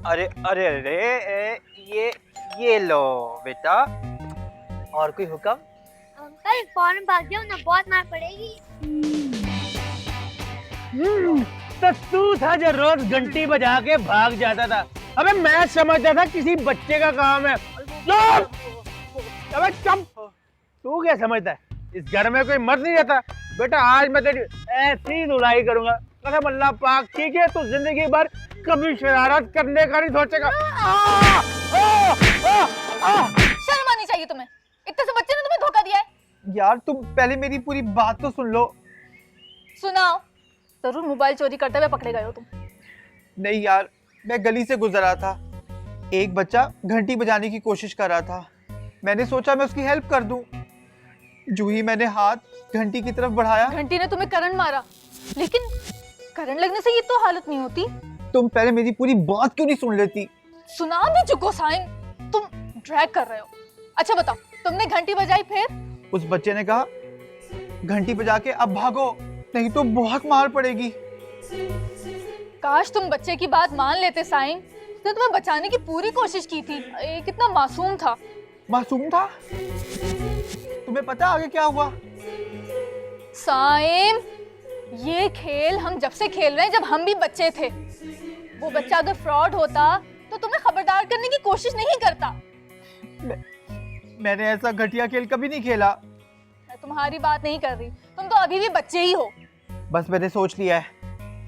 अरे अरे अरे ये लो बेटा। और कोई हुक्म? अंकल फौरन भाग जाओ ना, बहुत मार पड़ेगी। तो तू था जो रोज घंटी बजा के भाग जाता था। अबे मैं समझता था किसी बच्चे का काम है। चुप! अबे चुप! तू क्या समझता है इस घर में कोई मर्द नहीं रहता? बेटा आज मैं तेरी ऐसी धुलाई करूंगा, कसम अल्लाह पाक की कि तू जिंदगी भर कभी शरारत करने का नहीं सोचेगा। शर्म आनी चाहिए तुम्हें, इतने से बच्चे ने तुम्हें धोखा दिया है। यार तुम पहले मेरी पूरी बात तो सुन लो। सुनाओ। जरूर मोबाइल चोरी करते हुए पकड़े गए हो तुम। नहीं यार, मैं गली से गुजर रहा था, एक बच्चा घंटी बजाने की कोशिश कर रहा था। मैंने सोचा मैं उसकी हेल्प कर दूं। जो ही मैंने हाथ घंटी की तरफ बढ़ाया, घंटी ने तुम्हें करंट मारा, लेकिन करंट लगने से ये तो हालत नहीं होती। तुम पहले मेरी पूरी बात क्यों नहीं सुन लेती? सुना भी चुको साइन, तुम ड्रैग कर रहे हो। अच्छा बताओ, तुमने घंटी बजाई फिर? उस बच्चे ने कहा घंटी बजा के अब भागो, नहीं तो बहुत मार पड़ेगी। काश तुम बच्चे की बात मान लेते साइन, उसने तुम्हें बचाने की पूरी कोशिश की थी। ये कितना मासूम था। मासूम था? तुम्हें पता आगे क्या हुआ? साइम, ये खेल हम जब से खेल रहे हैं, जब हम भी बच्चे थे। वो बच्चा अगर फ्रॉड होता तो तुम्हें खबरदार करने की कोशिश नहीं करता। मैंने ऐसा घटिया खेल कभी नहीं खेला। मैं तुम्हारी बात नहीं कर रही, तुम तो अभी भी बच्चे ही हो। बस मैंने सोच लिया है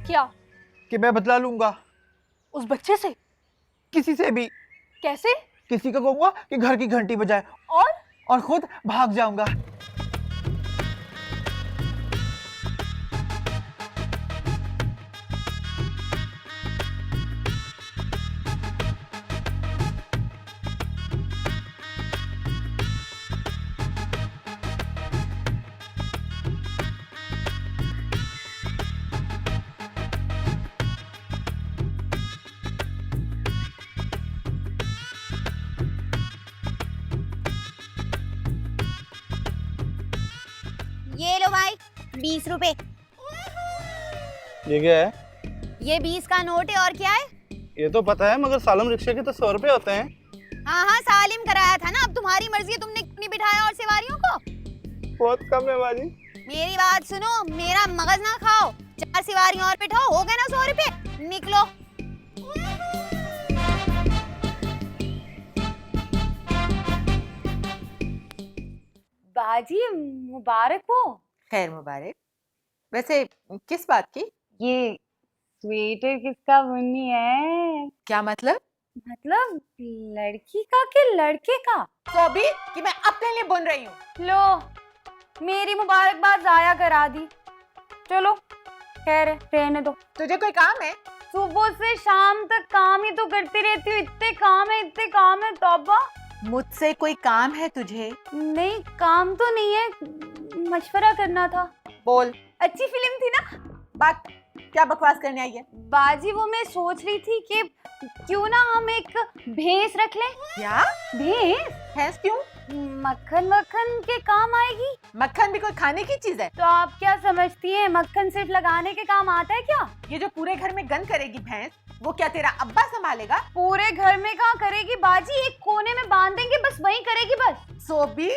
क्या? कि मैं बदला लूंगा उस बच्चे से? किसी से भी। कैसे? किसी को कहूंगा कि घर की घंटी बजाए और खुद भाग जाऊंगा। ये लो भाई, 20 रुपए। ये क्या है? ये 20 का नोट है। और क्या है? ये तो पता है, मगर सालम रिक्शे के तो 100 रुपए होते हैं। हाँ हाँ, सालिम कराया था ना, अब तुम्हारी मर्जी है, तुमने नहीं बिठाया और सवारियों को। बहुत कम है बाजी। मेरी बात सुनो, मेरा मगज ना खाओ। 4 सवारियां और बिठाओ, हो गए ना 100 रुपए। निकलो। बाजी मुबारक हो। खैर मुबारक। वैसे किस बात की? ये स्वेटर किसका बुनी है? क्या मतलब? मतलब लड़की का कि लड़के का? तो भी कि मैं अपने लिए बुन रही हूँ। लो, मेरी मुबारकबाद जाया करा दी। चलो खैर रहने दो। तुझे कोई काम है? सुबह से शाम तक काम ही तो करती रहती हूँ। इतने काम है तौबा। मुझसे कोई काम है तुझे? नहीं, काम तो नहीं है, मशवरा करना था। बोल। अच्छी फिल्म थी ना? बात क्या बकवास करने आई है? बाजी वो मैं सोच रही थी कि क्यों ना हम एक भैंस रख लें। क्या? भैंस? भैंस क्यों? मक्खन वक्खन के काम आएगी। मक्खन भी कोई खाने की चीज है? तो आप क्या समझती हैं, मक्खन सिर्फ लगाने के काम आता है क्या? ये जो पूरे घर में गंद करेगी भैंस, वो क्या तेरा अब्बा संभालेगा? पूरे घर में कहाँ करेगी बाजी, एक कोने में बांध देंगे, बस वहीं करेगी बस। सोबी,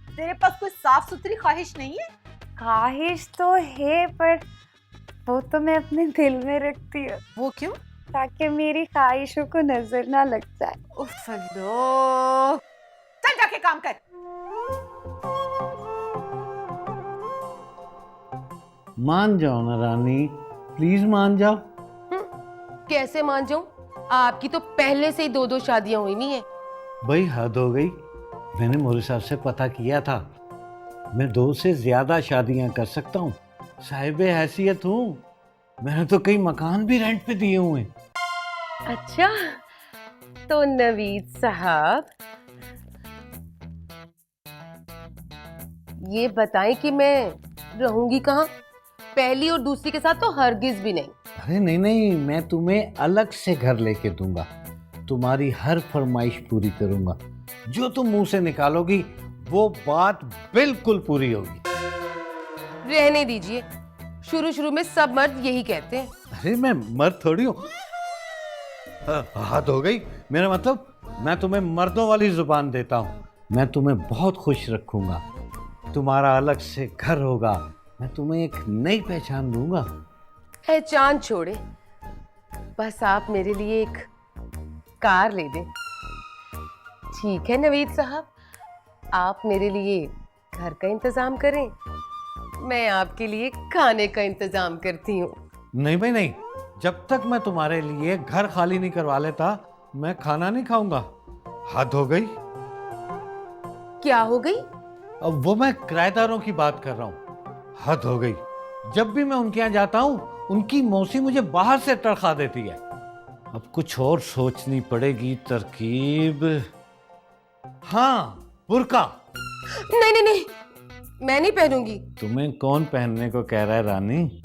तेरे पास कोई साफ सुथरी ख्वाहिश नहीं है? ख्वाहिश तो है, पर वो तो मैं अपने दिल में रखती हूँ। वो क्यों? ताकि मेरी ख्वाहिशों को नजर ना लग जाए। उफ लो, चल जाके काम कर। मान जाओ ना रानी, प्लीज मान जाओ। कैसे मान जाऊं? आपकी तो पहले से ही 2-2 शादियां हुई नहीं है। भाई हद हो गई। मैंने मोरे साहब से पता किया था, मैं 2 से ज्यादा शादियां कर सकता हूँ। साहिबे हैसियत हूँ। मैंने तो कई मकान भी रेंट पे दिए हुए हैं। अच्छा, तो नवीद साहब ये बताएं कि मैं रहूंगी कहाँ? पहली और दूसरी के साथ तो हरगिज भी नहीं। अरे नहीं नहीं, मैं तुम्हें अलग से घर लेके दूंगा। तुम्हारी हर फरमाइश पूरी करूंगा। जो तुम मुंह से निकालोगी वो बात बिल्कुल पूरी होगी। रहने दीजिए, शुरू शुरू में सब मर्द यही कहते हैं। अरे मैं मर्द थोड़ी हूँ। हद हो गई। मेरा मतलब मैं तुम्हें मर्दों वाली जुबान देता हूँ। मैं तुम्हें बहुत खुश रखूंगा, तुम्हारा अलग से घर होगा, मैं तुम्हें एक नई पहचान दूंगा। पहचान छोड़े, बस आप मेरे लिए एक कार ले दें। ठीक है नवीद साहब, आप मेरे लिए घर का इंतजाम करें, मैं आपके लिए खाने का इंतजाम करती हूँ। नहीं भाई नहीं, जब तक मैं तुम्हारे लिए घर खाली नहीं करवा लेता मैं खाना नहीं खाऊंगा। हद हो गई। क्या हो गई? अब वो मैं किराएदारों की बात कर रहा हूँ। हद हो गई। जब भी मैं उनके यहाँ जाता हूँ उनकी मौसी मुझे बाहर से तड़खा देती है। अब कुछ और सोचनी पड़ेगी तरकीब। हाँ, बुर्का। नहीं नहीं नहीं, मैं नहीं पहनूंगी। तुम्हें कौन पहनने को कह रहा है रानी?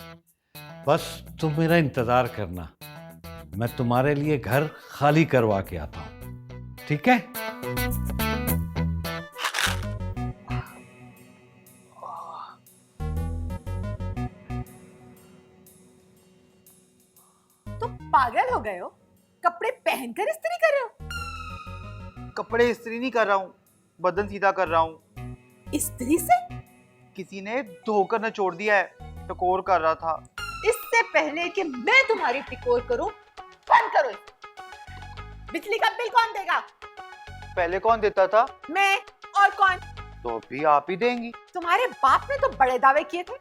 बस तुम मेरा इंतजार करना, मैं तुम्हारे लिए घर खाली करवा के आता हूँ, ठीक है? तुम पागल हो गए हो? कपड़े पहनकर इस्त्री कर रहे हो? कपड़े इस्त्री नहीं कर रहा हूँ, बदन सीधा कर रहा हूँ। इस्त्री से? किसी ने धोकर निचोड़ दिया है, टकोर कर रहा था। इससे पहले कि मैं तुम्हारी टिकोर करूं, बंद करो। बिजली का बिल कौन देगा? पहले कौन देता था? मैं। और कौन? तो अभी आप ही देंगी। तुम्हारे बाप ने तो बड़े दावे किए थे,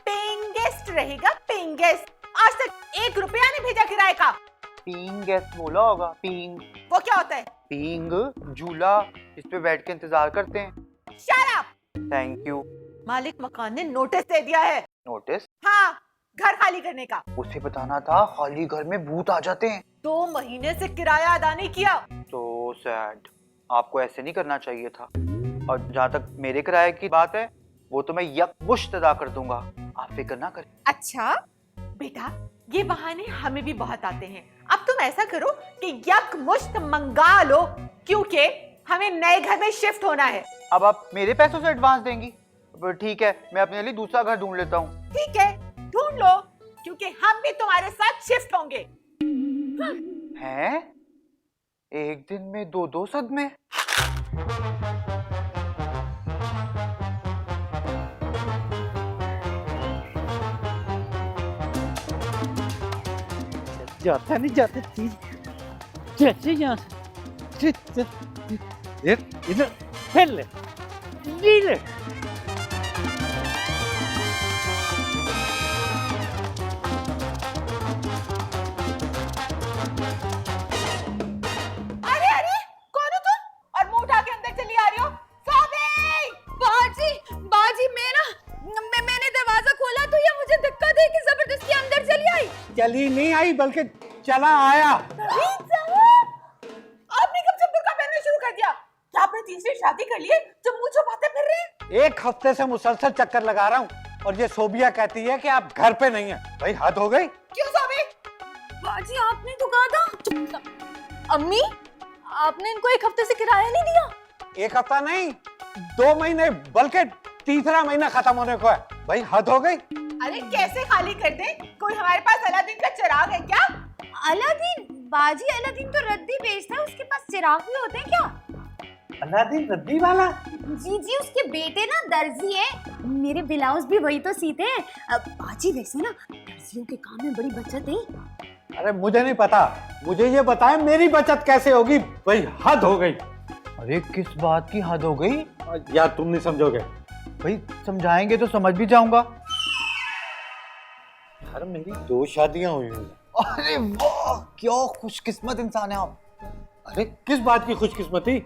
पेइंग गेस्ट रहेगा, पेइंग गेस्ट। आज तक 1 रुपया नहीं भेजा किराए का। पीइंग गेस्ट बोला होगा। पीइंग वो क्या होता है? पीइंग झूला, इस पे बैठ के इंतजार करते हैं। Shut up. Thank you. मालिक मकान ने नोटिस दे दिया है। नोटिस? हाँ, घर खाली करने का। उसे बताना था खाली घर में भूत आ जाते हैं। 2 महीने से किराया अदा नहीं किया। तो सैड। आपको ऐसे नहीं करना चाहिए था। और जहाँ तक मेरे किराए की बात है, वो तो मैं यकमुश्त अदा कर दूंगा, आप फिक्र ना करें। अच्छा बेटा, ये बहाने हमें भी बहुत आते हैं। अब तुम ऐसा करो कि यकमुश्त मंगा लो, क्योंकि हमें नए घर में शिफ्ट होना है। अब आप मेरे पैसों से एडवांस देंगी? ठीक है, मैं अपने लिए दूसरा घर ढूंढ लेता हूँ। ठीक है, ढूंढ लो, क्योंकि हम भी तुम्हारे साथ शिफ्ट होंगे। हैं? एक दिन में 2 सदमे? जाता नहीं जाता चीज कैसे यहाँ से इधर फिर ले जी ले। अरे अरे, कौन हो तुम? और मुंह उठा के अंदर चली आ रही हो? सोबी! बाजी बाजी मैंने दरवाजा खोला तो ये मुझे धक्का दे के जबरदस्ती अंदर चली आई। चली नहीं आई बल्कि चला आया। आपने कब से बुर्का पहनना शुरू कर दिया? क्या आपने तीसरी शादी कर ली है जो मुंह छुपाते फिर रहे हैं? 1 हफ्ते से मुसलसल चक्कर लगा रहा हूँ और ये सोबिया कहती है कि आप घर पे नहीं हैं। भाई हद हो गई। क्यों सोबी? बाजी आपने तो कहा था। अम्मी, आपने इनको 1 हफ्ते से किराया नहीं दिया? 1 हफ्ता नहीं, 2 महीने, बल्कि तीसरा महीना खत्म होने को है। भाई हद हो गई। अरे कैसे खाली कर दे? कोई हमारे पास अलादीन का चिराग है क्या? अलादीन? बाजी अलादीन तो रद्दी बेचता है, उसके पास चिराग भी होते हैं क्या? अलादीन रद्दी वाला? जी जी, उसके बेटे ना दर्जी है, मेरे ब्लाउज भी वही तो सीते हैं। बाजी वैसे ना दर्जियों के काम में बड़ी बचत है। अरे मुझे नहीं पता, मुझे ये बताएं मेरी बचत कैसे होगी। भाई हद हो गई। अरे किस बात की हद हो गई? यार तुम नहीं समझोगे। भाई समझाएंगे तो समझ भी जाऊंगा। यार मेरी 2 शादियां हुई हैं। अरे वाह, क्या खुशकिस्मत इंसान है आप। अरे किस बात की खुशकिस्मती?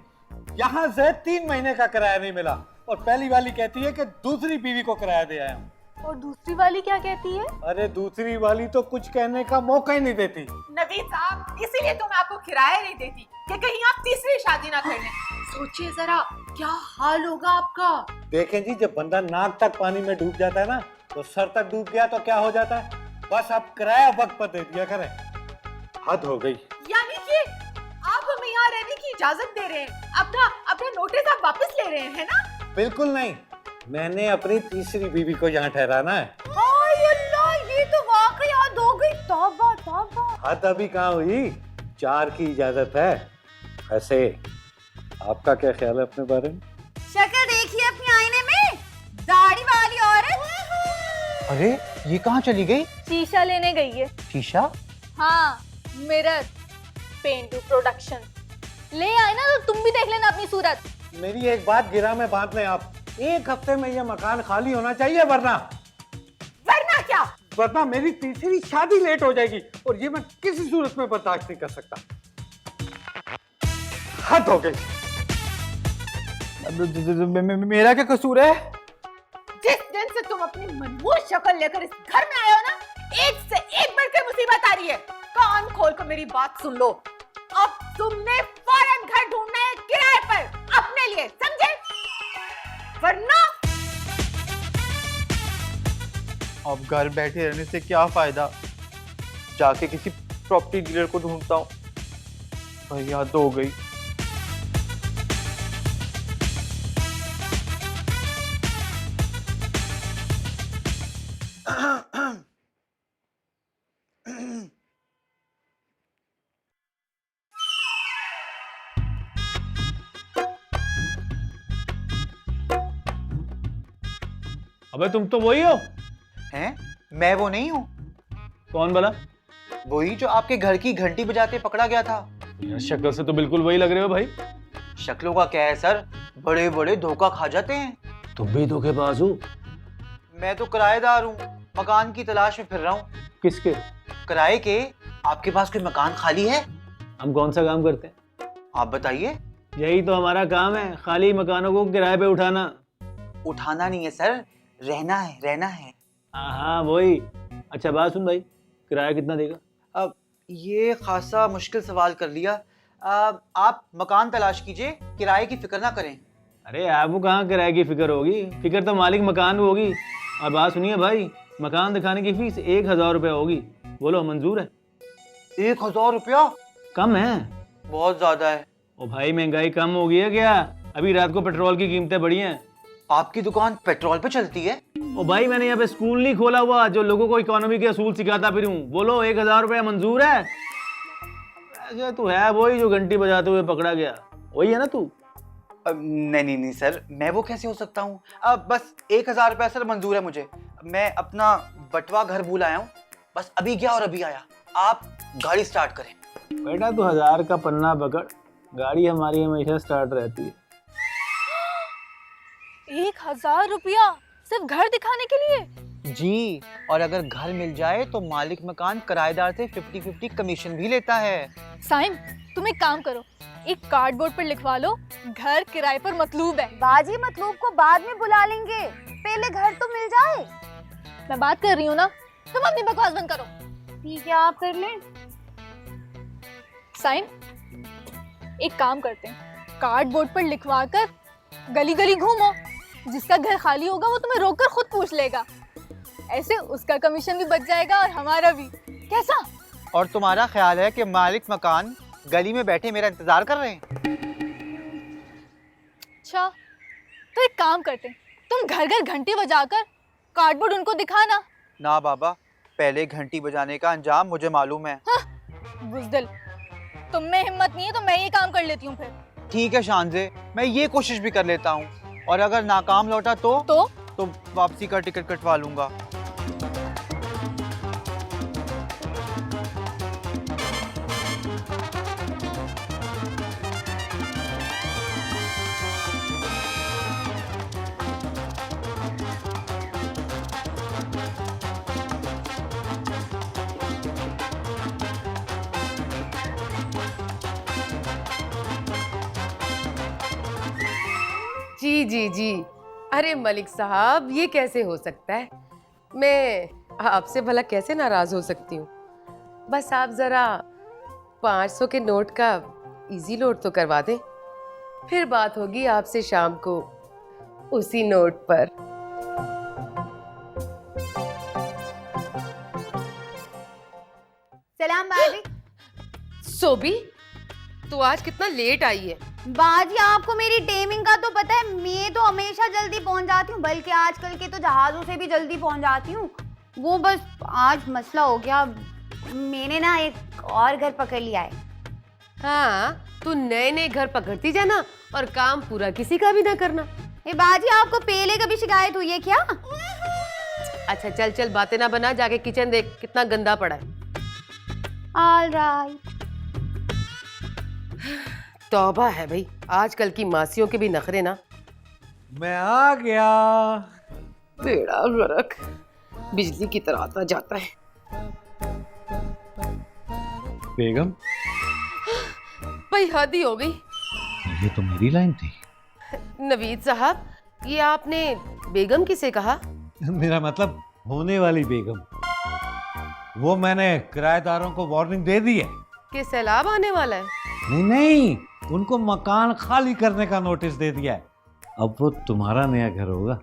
यहाँ से 3 महीने का किराया नहीं मिला और पहली वाली कहती है कि दूसरी बीवी को किराया दे आया हूँ। और दूसरी वाली क्या कहती है? अरे दूसरी वाली तो कुछ कहने का मौका ही नहीं देती। नवीद साहब, इसीलिए तो मैं आपको किराया नहीं देती कि कहीं आप तीसरी शादी ना कर लें। सोचिए जरा, क्या हाल होगा आपका। देखें जी, जब बंदा नाक तक पानी में डूब जाता है ना, तो सर तक डूब गया तो क्या हो जाता है। बस आप किराया वक्त पर दे दिया करें। हद हो गई। यानी कि आप हमें यहाँ रहने की इजाजत दे रहे हैं, अपना नोटिस आप वापस ले रहे हैं, है ना? बिल्कुल नहीं, मैंने अपनी तीसरी बीवी को यहाँ ठहराना है। हाय अल्लाह, ये तो वाकई हद हो गई। तौबा तौबा। हद अभी कहाँ हुई, विचार की इजाजत है। वैसे आपका क्या ख्याल है अपने बारे में? शक्ल देखिए अपनी आईने में, दाढ़ी वाली औरत। अरे ये कहाँ चली गई? शीशा लेने गई है। शीशा? हाँ, मिरर, पेंटू प्रोडक्शन। ले आए ना तो तुम भी देख लेना अपनी सूरत। मेरी एक बात गिरा में बांध लें आप, 1 हफ्ते में ये मकान खाली होना चाहिए, वरना क्या? वरना मेरी तीसरी शादी लेट हो जाएगी और ये मैं किसी सूरत में बर्दाश्त नहीं कर सकता। हद हो गई। मेरा क्या कसूर है? जिस दिन से तुम अपनी मनहूस शक्ल लेकर इस घर में आए हो ना, एक से एक बढ़कर मुसीबत आ रही है। कान खोल कर मेरी बात सुन लो। अब तुमने फौरन घर ढूंढना है किराए पर अपने लिए, समझे? वरना अब घर बैठे रहने से क्या फायदा? जाके किसी प्रॉपर्टी डीलर को ढूंढता हूँ। भाई हद हो गई। अबे तुम तो वही हो। हैं? मैं वो नहीं हूँ। कौन भला? वही जो आपके घर की घंटी बजाते पकड़ा गया था। यार शक्ल से तो बिल्कुल वही लग रहे हो भाई। शक्लों का क्या है सर, बड़े बड़े धोखा खा जाते हैं। तुम भी धोखेबाज हो। मैं तो किराएदार हूँ, मकान की तलाश में फिर रहा हूँ। किसके? किराए के। आपके पास कोई मकान खाली है? हम कौन सा काम करते हैं? आप बताइए। यही तो हमारा काम है, खाली मकानों को किराए पे उठाना। उठाना नहीं है सर, रहना है, रहना है। हाँ वही। अच्छा बात सुन भाई, किराया कितना देगा? अब ये खासा मुश्किल सवाल कर लिया। आप मकान तलाश कीजिए, किराए की फिक्र ना करें। अरे आपको कहाँ किराए की फिक्र होगी, फिक्र तो मालिक मकान को होगी। और बात सुनिए भाई, मकान दिखाने की फीस 1000 रुपया होगी। बोलो मंजूर है? 1000 रुपया? कम है? बहुत ज्यादा है। ओ भाई महंगाई कम हो गई है क्या? अभी रात को पेट्रोल की कीमतें बढ़ी हैं। आपकी दुकान पेट्रोल पे चलती है? ओ भाई मैंने यहाँ पे स्कूल नहीं खोला हुआ जो लोगों को इकोनॉमी के असूल सिखाता फिरूं। बोलो 1000 रुपया मंजूर है? ऐसे तू है वही जो घंटी बजाते हुए पकड़ा गया, वही है ना तू? नहीं नहीं नहीं सर, मैं वो कैसे हो सकता हूँ। अब बस 1000 रुपया सर मंजूर है मुझे। मैं अपना बटवा घर भूल आया हूँ, बस अभी गया और अभी आया। आप गाड़ी स्टार्ट करें। बेटा तू 1000 का पन्ना पकड़, गाड़ी हमारी हमेशा स्टार्ट रहती है। 1000 रुपया सिर्फ घर दिखाने के लिए? जी, और अगर घर मिल जाए तो मालिक मकान किराएदार से 50-50 कमीशन भी लेता है। साइम तुम एक काम करो, एक कार्डबोर्ड पर लिखवा लो घर किराए पर मतलूब है। बाजी मतलूब को बाद में बुला लेंगे, पहले घर तो मिल जाए। मैं बात कर रही हूँ ना, तुम अपनी बकवास बंद करो। ठीक है आप कर लें। साइम एक काम करते हैं, कार्डबोर्ड पर लिखवा कर गली गली घूमो, जिसका घर खाली होगा वो तुम्हें रोककर खुद पूछ लेगा। ऐसे उसका कमीशन भी बच जाएगा और हमारा भी। कैसा? और तुम्हारा ख्याल है कि मालिक मकान गली में बैठे मेरा इंतजार कर रहे हैं? अच्छा तो एक काम करते हैं, तुम घर घर घंटी बजाकर कार्डबोर्ड उनको दिखाना। ना बाबा, पहले घंटी बजाने का अंजाम मुझे मालूम है। बुज़दिल, तुम में हिम्मत नहीं है तो मैं ये काम कर लेती हूँ फिर। ठीक है शानजे, मैं ये कोशिश भी कर लेता हूँ, और अगर नाकाम लौटा तो वापसी का टिकट कटवा लूंगा। जी जी जी, अरे मलिक साहब ये कैसे हो सकता है? मैं आपसे भला कैसे नाराज हो सकती हूँ? बस आप जरा 500 के नोट का इजी लोड तो करवा दें, फिर बात होगी आपसे शाम को उसी नोट पर। सलाम बाजी। सोबी, तू आज कितना लेट आई है? बाजी आपको मेरी टाइमिंग का तो पता है, मैं तो हमेशा जल्दी पहुंच जाती हूँ, बल्कि आजकल के तो जहाजों से भी जल्दी पहुंच जाती हूँ। वो बस आज मसला हो गया, मैंने ना एक और घर पकड़ लिया है। हाँ, तू नए नए घर पकड़ती जाना और काम पूरा किसी का भी ना करना। ए बाजी, आपको पहले कभी शिकायत हुई है क्या? अच्छा चल चल, बातें ना बना, जाके किचन देख कितना गंदा पड़ा है। All right. तौबा है भाई, आजकल की मासियों के भी नखरे ना। मैं आ गया। बेड़ा गर्क, बिजली की तरह आता जाता है। बेगम, भाई हद ही हो गई। ये तो मेरी लाइन थी। नवीद साहब, ये आपने बेगम किसे कहा? मेरा मतलब होने वाली बेगम। वो मैंने किराएदारों को वार्निंग दे दी है। कि सैलाब आने वाला है? नहीं नहीं, उनको मकान खाली करने का नोटिस दे दिया है। अब वो तुम्हारा नया घर होगा।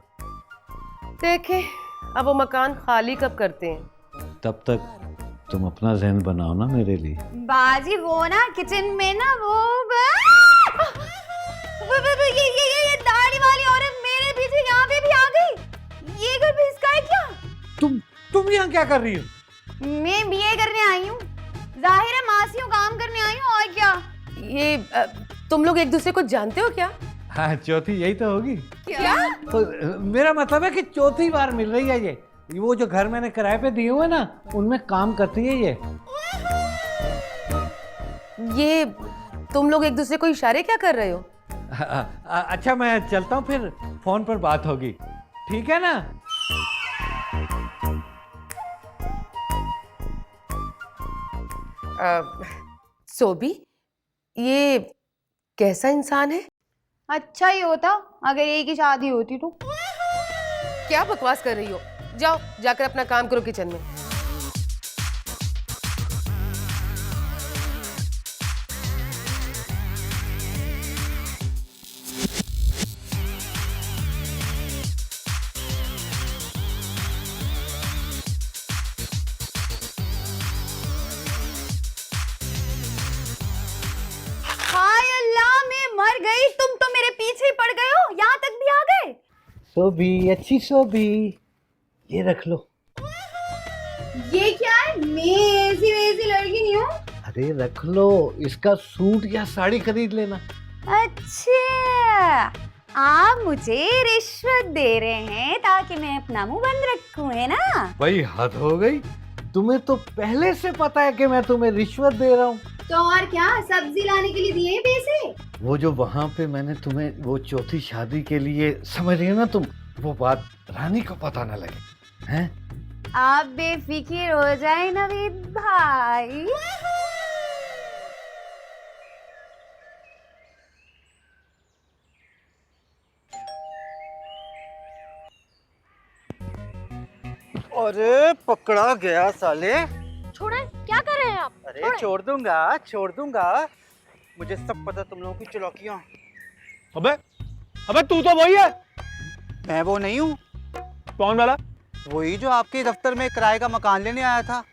देखे, अब वो मकान खाली कब करते हैं? तब तक तुम अपना ज़हन बनाओ ना मेरे लिए। बाजी वो ना किचन में ना ये दाढ़ी वाली औरत मेरे पीछे यहाँ पे भी आ गई। ये घर भी इसका है क्या? तुम यहाँ क्या कर रही हो? मैं बीए करने आई हूँ। जाहिर है मासियों काम करने आई हूँ, और क्या? ये तुम लोग एक दूसरे को जानते हो क्या? हाँ, चौथी यही तो होगी। क्या? तो मेरा मतलब है कि चौथी बार मिल रही है ये। वो जो घर मैंने किराए पे दिए हुए ना, उनमें काम करती है ये तुम लोग एक दूसरे को इशारे क्या कर रहे हो? अच्छा मैं चलता हूँ, फिर फोन पर बात होगी, ठीक है ना? सोबी, ये कैसा इंसान है? अच्छा ही होता अगर एक ही शादी होती तो। क्या बकवास कर रही हो? जाओ, जाकर अपना काम करो किचन में। हाय अल्लाह, मैं मर गई। तुम तो मेरे पीछे ही पड़ गए हो, यहाँ तक भी आ गए। सोबी, अच्छी सोबी, ये रख लो। ये क्या है? मैं ऐसी वैसी लड़की नहीं हूँ। अरे रख लो, इसका सूट या साड़ी खरीद लेना। अच्छा, आप मुझे रिश्वत दे रहे हैं ताकि मैं अपना मुंह बंद रखूं, है ना? भाई हद हो गई, तुम्हें तो पहले से पता है कि मैं तुम्हें रिश्वत दे रहा हूँ। तो और क्या, सब्जी लाने के लिए दिए हैं पैसे? वो जो वहां पे मैंने तुम्हें वो चौथी शादी के लिए, समझ रही हो ना तुम, वो बात रानी को पता न लगे, हैं? आप बेफिक्र हो जाए नवीद भाई। अरे पकड़ा गया साले। छोड़े, क्या कर रहे हैं आप? अरे छोड़ दूंगा। मुझे सब पता तुम लोगों की चौकियां। अबे अबे, तू तो वही है। मैं वो नहीं हूँ। कौन वाला? वही जो आपके दफ्तर में किराए का मकान लेने आया था।